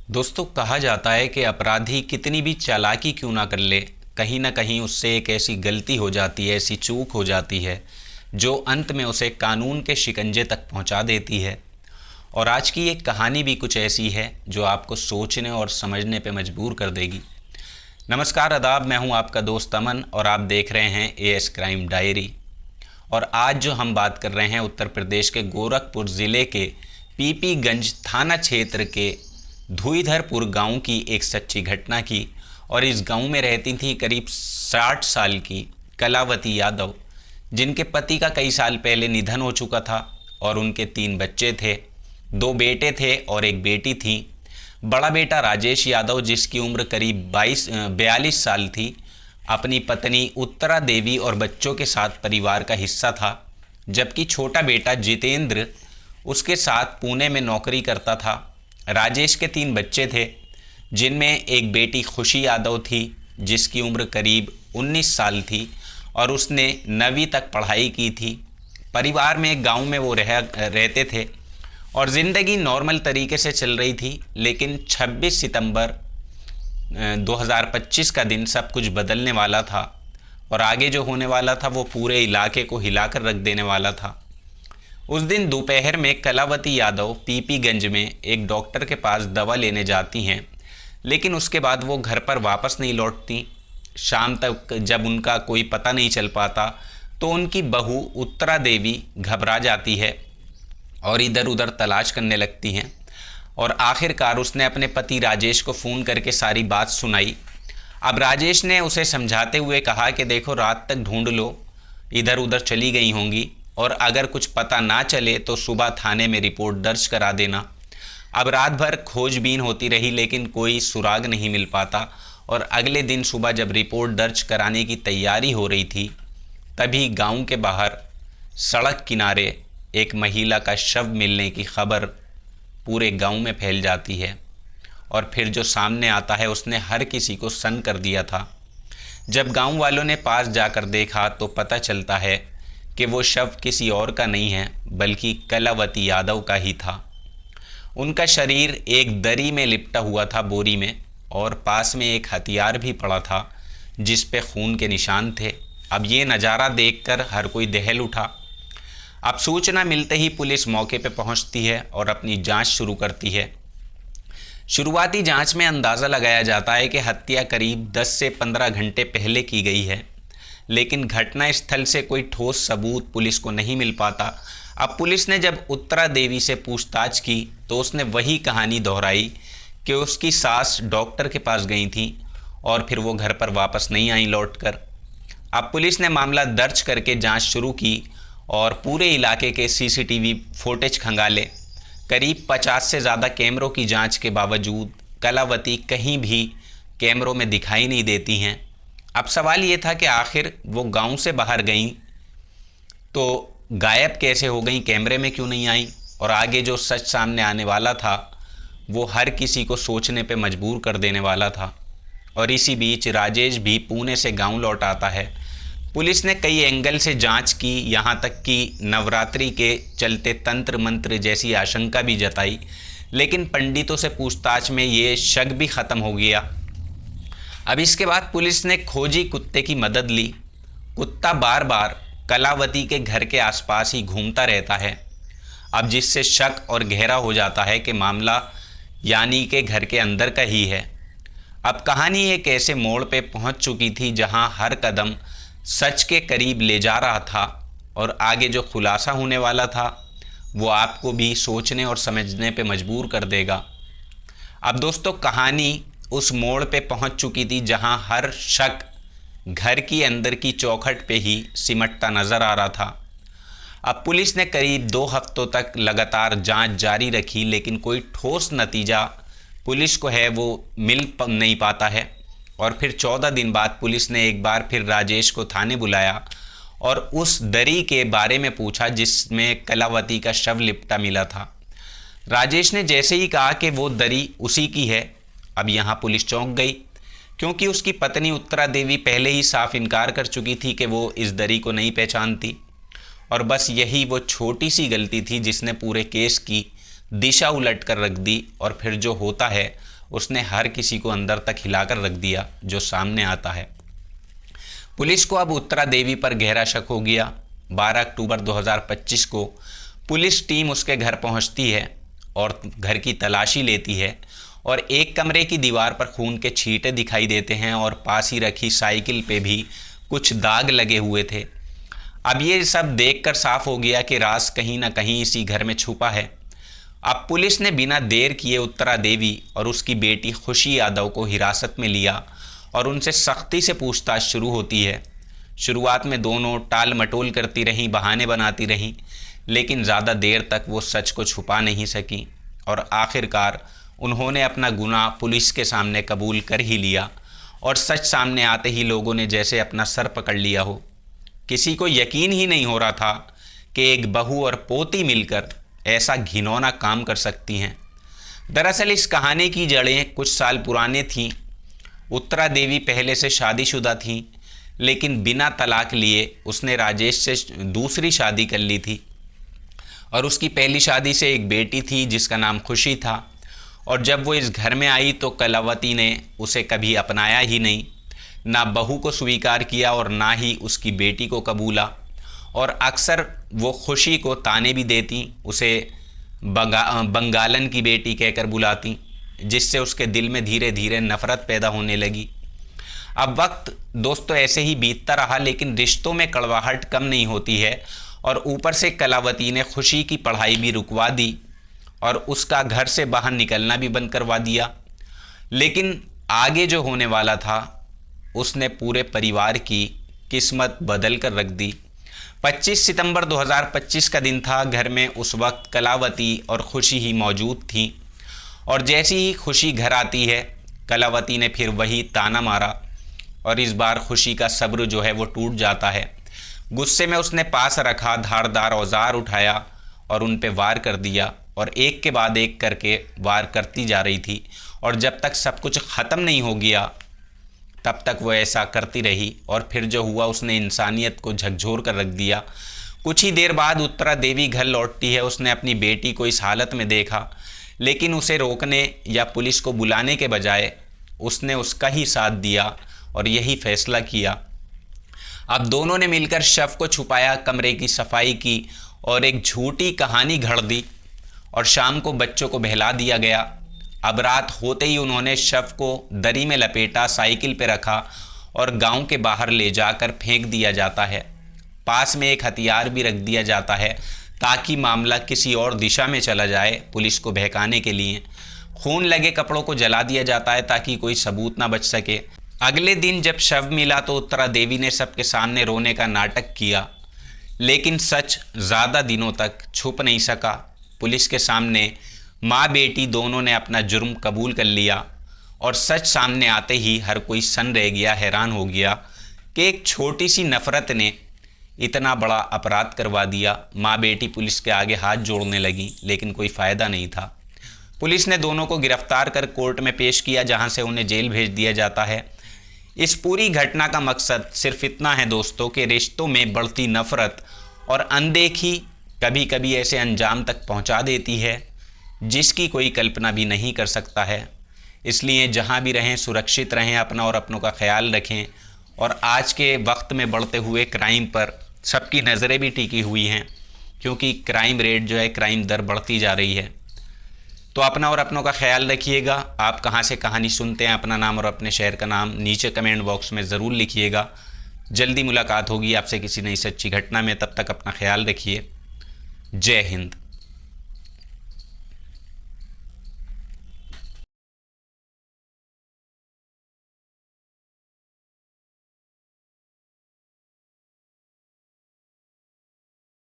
दोस्तों, कहा जाता है कि अपराधी कितनी भी चालाकी क्यों ना कर ले, कहीं ना कहीं उससे एक ऐसी गलती हो जाती है, ऐसी चूक हो जाती है जो अंत में उसे कानून के शिकंजे तक पहुंचा देती है। और आज की एक कहानी भी कुछ ऐसी है जो आपको सोचने और समझने पे मजबूर कर देगी। नमस्कार, आदाब। मैं हूं आपका दोस्त अमन और आप देख रहे हैं एएस क्राइम डायरी। और आज जो हम बात कर रहे हैं उत्तर प्रदेश के गोरखपुर ज़िले के पीपीगंज थाना क्षेत्र के धुईधरपुर गांव की एक सच्ची घटना की। और इस गांव में रहती थी करीब 60 साल की कलावती यादव, जिनके पति का कई साल पहले निधन हो चुका था और उनके 3 बच्चे थे। 2 बेटे थे और एक बेटी थी। बड़ा बेटा राजेश यादव, जिसकी उम्र करीब 42 साल थी, अपनी पत्नी उत्तरा देवी और बच्चों के साथ परिवार का हिस्सा था। जबकि छोटा बेटा जितेंद्र उसके साथ पुणे में नौकरी करता था। राजेश के 3 बच्चे थे, जिनमें एक बेटी खुशी यादव थी, जिसकी उम्र करीब 19 साल थी और उसने 9वीं तक पढ़ाई की थी। परिवार में गांव में वो रहते थे और ज़िंदगी नॉर्मल तरीके से चल रही थी। लेकिन 26 सितंबर 2025 का दिन सब कुछ बदलने वाला था और आगे जो होने वाला था वो पूरे इलाके को हिलाकर रख देने वाला था। उस दिन दोपहर में कलावती यादव पीपीगंज में एक डॉक्टर के पास दवा लेने जाती हैं, लेकिन उसके बाद वो घर पर वापस नहीं लौटती। शाम तक जब उनका कोई पता नहीं चल पाता तो उनकी बहू उत्तरा देवी घबरा जाती है और इधर उधर तलाश करने लगती हैं। और आखिरकार उसने अपने पति राजेश को फ़ोन करके सारी बात सुनाई। अब राजेश ने उसे समझाते हुए कहा कि देखो, रात तक ढूंढ लो, इधर उधर चली गई होंगी और अगर कुछ पता ना चले तो सुबह थाने में रिपोर्ट दर्ज करा देना। अब रात भर खोजबीन होती रही लेकिन कोई सुराग नहीं मिल पाता और अगले दिन सुबह जब रिपोर्ट दर्ज कराने की तैयारी हो रही थी, तभी गांव के बाहर सड़क किनारे एक महिला का शव मिलने की खबर पूरे गांव में फैल जाती है। और फिर जो सामने आता है उसने हर किसी को सन्न कर दिया था। जब गांव वालों ने पास जाकर देखा तो पता चलता है कि वो शव किसी और का नहीं है बल्कि कलावती यादव का ही था। उनका शरीर एक दरी में लिपटा हुआ था, बोरी में, और पास में एक हथियार भी पड़ा था जिस पे खून के निशान थे। अब ये नज़ारा देखकर हर कोई दहल उठा। अब सूचना मिलते ही पुलिस मौके पे पहुंचती है और अपनी जांच शुरू करती है। शुरुआती जांच में अंदाज़ा लगाया जाता है कि हत्या करीब 10 से 15 घंटे पहले की गई है, लेकिन घटना स्थल से कोई ठोस सबूत पुलिस को नहीं मिल पाता। अब पुलिस ने जब उत्तरा देवी से पूछताछ की तो उसने वही कहानी दोहराई कि उसकी सास डॉक्टर के पास गई थी और फिर वो घर पर वापस नहीं आई लौटकर। अब पुलिस ने मामला दर्ज करके जांच शुरू की और पूरे इलाके के सीसीटीवी फुटेज खंगाले। करीब 50 से ज़्यादा कैमरों की जांच के बावजूद कलावती कहीं भी कैमरों में दिखाई नहीं देती हैं। अब सवाल ये था कि आखिर वो गांव से बाहर गईं तो गायब कैसे हो गईं, कैमरे में क्यों नहीं आई। और आगे जो सच सामने आने वाला था वो हर किसी को सोचने पे मजबूर कर देने वाला था। और इसी बीच राजेश भी पुणे से गांव लौट आता है। पुलिस ने कई एंगल से जांच की, यहाँ तक कि नवरात्रि के चलते तंत्र मंत्र जैसी आशंका भी जताई, लेकिन पंडितों से पूछताछ में ये शक भी ख़त्म हो गया। अब इसके बाद पुलिस ने खोजी कुत्ते की मदद ली। कुत्ता बार बार कलावती के घर के आसपास ही घूमता रहता है, अब जिससे शक और गहरा हो जाता है कि मामला यानी के घर के अंदर का ही है। अब कहानी एक ऐसे मोड़ पे पहुंच चुकी थी जहां हर कदम सच के करीब ले जा रहा था और आगे जो खुलासा होने वाला था वो आपको भी सोचने और समझने पे मजबूर कर देगा। अब दोस्तों, कहानी उस मोड़ पे पहुंच चुकी थी जहां हर शक घर की अंदर की चौखट पे ही सिमटता नज़र आ रहा था। अब पुलिस ने करीब 2 हफ्तों तक लगातार जांच जारी रखी, लेकिन कोई ठोस नतीजा पुलिस को है वो मिल नहीं पाता है। और फिर 14 दिन बाद पुलिस ने एक बार फिर राजेश को थाने बुलाया और उस दरी के बारे में पूछा जिसमें कलावती का शव लिपटा मिला था। राजेश ने जैसे ही कहा कि वो दरी उसी की है, अब यहाँ पुलिस चौंक गई, क्योंकि उसकी पत्नी उत्तरा देवी पहले ही साफ इनकार कर चुकी थी कि वो इस दरी को नहीं पहचानती। और बस यही वो छोटी सी गलती थी जिसने पूरे केस की दिशा उलट कर रख दी और फिर जो होता है उसने हर किसी को अंदर तक हिलाकर रख दिया जो सामने आता है। पुलिस को अब उत्तरा देवी पर गहरा शक हो गया। 12 अक्टूबर 2025 को पुलिस टीम उसके घर पहुंचती है और घर की तलाशी लेती है और एक कमरे की दीवार पर खून के छींटे दिखाई देते हैं और पास ही रखी साइकिल पे भी कुछ दाग लगे हुए थे। अब ये सब देखकर साफ हो गया कि राज कहीं ना कहीं इसी घर में छुपा है। अब पुलिस ने बिना देर किए उत्तरा देवी और उसकी बेटी खुशी यादव को हिरासत में लिया और उनसे सख्ती से पूछताछ शुरू होती है। शुरुआत में दोनों टाल मटोल करती रहीं, बहाने बनाती रहीं, लेकिन ज़्यादा देर तक वो सच को छुपा नहीं सकी और आखिरकार उन्होंने अपना गुनाह पुलिस के सामने कबूल कर ही लिया। और सच सामने आते ही लोगों ने जैसे अपना सर पकड़ लिया हो। किसी को यकीन ही नहीं हो रहा था कि एक बहू और पोती मिलकर ऐसा घिनौना काम कर सकती हैं। दरअसल इस कहानी की जड़ें कुछ साल पुराने थीं। उत्तरा देवी पहले से शादीशुदा थीं, लेकिन बिना तलाक लिए उसने राजेश से दूसरी शादी कर ली थी और उसकी पहली शादी से एक बेटी थी जिसका नाम खुशी था। और जब वो इस घर में आई तो कलावती ने उसे कभी अपनाया ही नहीं, ना बहू को स्वीकार किया और ना ही उसकी बेटी को कबूला। और अक्सर वो खुशी को ताने भी देती, उसे बंगालन की बेटी कहकर बुलाती, जिससे उसके दिल में धीरे धीरे नफ़रत पैदा होने लगी। अब वक्त दोस्तों ऐसे ही बीतता रहा, लेकिन रिश्तों में कड़वाहट कम नहीं होती है और ऊपर से कलावती ने खुशी की पढ़ाई भी रुकवा दी और उसका घर से बाहर निकलना भी बंद करवा दिया। लेकिन आगे जो होने वाला था उसने पूरे परिवार की किस्मत बदल कर रख दी। 25 सितंबर 2025 का दिन था। घर में उस वक्त कलावती और खुशी ही मौजूद थीं और जैसी ही खुशी घर आती है कलावती ने फिर वही ताना मारा और इस बार खुशी का सब्र जो है वो टूट जाता है। गुस्से में उसने पास रखा धारदार औजार उठाया और उन पे वार कर दिया और एक के बाद एक करके वार करती जा रही थी और जब तक सब कुछ ख़त्म नहीं हो गया तब तक वो ऐसा करती रही। और फिर जो हुआ उसने इंसानियत को झकझोर कर रख दिया। कुछ ही देर बाद उत्तरा देवी घर लौटती है। उसने अपनी बेटी को इस हालत में देखा, लेकिन उसे रोकने या पुलिस को बुलाने के बजाय उसने उसका ही साथ दिया और यही फैसला किया। अब दोनों ने मिलकर शव को छुपाया, कमरे की सफाई की और एक झूठी कहानी घड़ दी और शाम को बच्चों को बहला दिया गया। अब रात होते ही उन्होंने शव को दरी में लपेटा, साइकिल पे रखा और गांव के बाहर ले जाकर फेंक दिया जाता है। पास में एक हथियार भी रख दिया जाता है ताकि मामला किसी और दिशा में चला जाए, पुलिस को बहकाने के लिए। खून लगे कपड़ों को जला दिया जाता है ताकि कोई सबूत ना बच सके। अगले दिन जब शव मिला तो उत्तरा देवी ने सबके सामने रोने का नाटक किया, लेकिन सच ज़्यादा दिनों तक छुप नहीं सका। पुलिस के सामने माँ बेटी दोनों ने अपना जुर्म कबूल कर लिया और सच सामने आते ही हर कोई सन रह गया, हैरान हो गया कि एक छोटी सी नफ़रत ने इतना बड़ा अपराध करवा दिया। माँ बेटी पुलिस के आगे हाथ जोड़ने लगी, लेकिन कोई फ़ायदा नहीं था। पुलिस ने दोनों को गिरफ्तार कर कोर्ट में पेश किया, जहाँ से उन्हें जेल भेज दिया जाता है। इस पूरी घटना का मकसद सिर्फ इतना है दोस्तों कि रिश्तों में बढ़ती नफ़रत और अनदेखी कभी कभी ऐसे अंजाम तक पहुंचा देती है जिसकी कोई कल्पना भी नहीं कर सकता है। इसलिए जहां भी रहें सुरक्षित रहें, अपना और अपनों का ख्याल रखें। और आज के वक्त में बढ़ते हुए क्राइम पर सबकी नज़रें भी टिकी हुई हैं, क्योंकि क्राइम रेट जो है, क्राइम दर बढ़ती जा रही है। तो अपना और अपनों का ख्याल रखिएगा। आप कहाँ से कहानी सुनते हैं, अपना नाम और अपने शहर का नाम नीचे कमेंट बॉक्स में ज़रूर लिखिएगा। जल्दी मुलाकात होगी आपसे किसी नई सच्ची घटना में। तब तक अपना ख्याल रखिए। जय हिंद।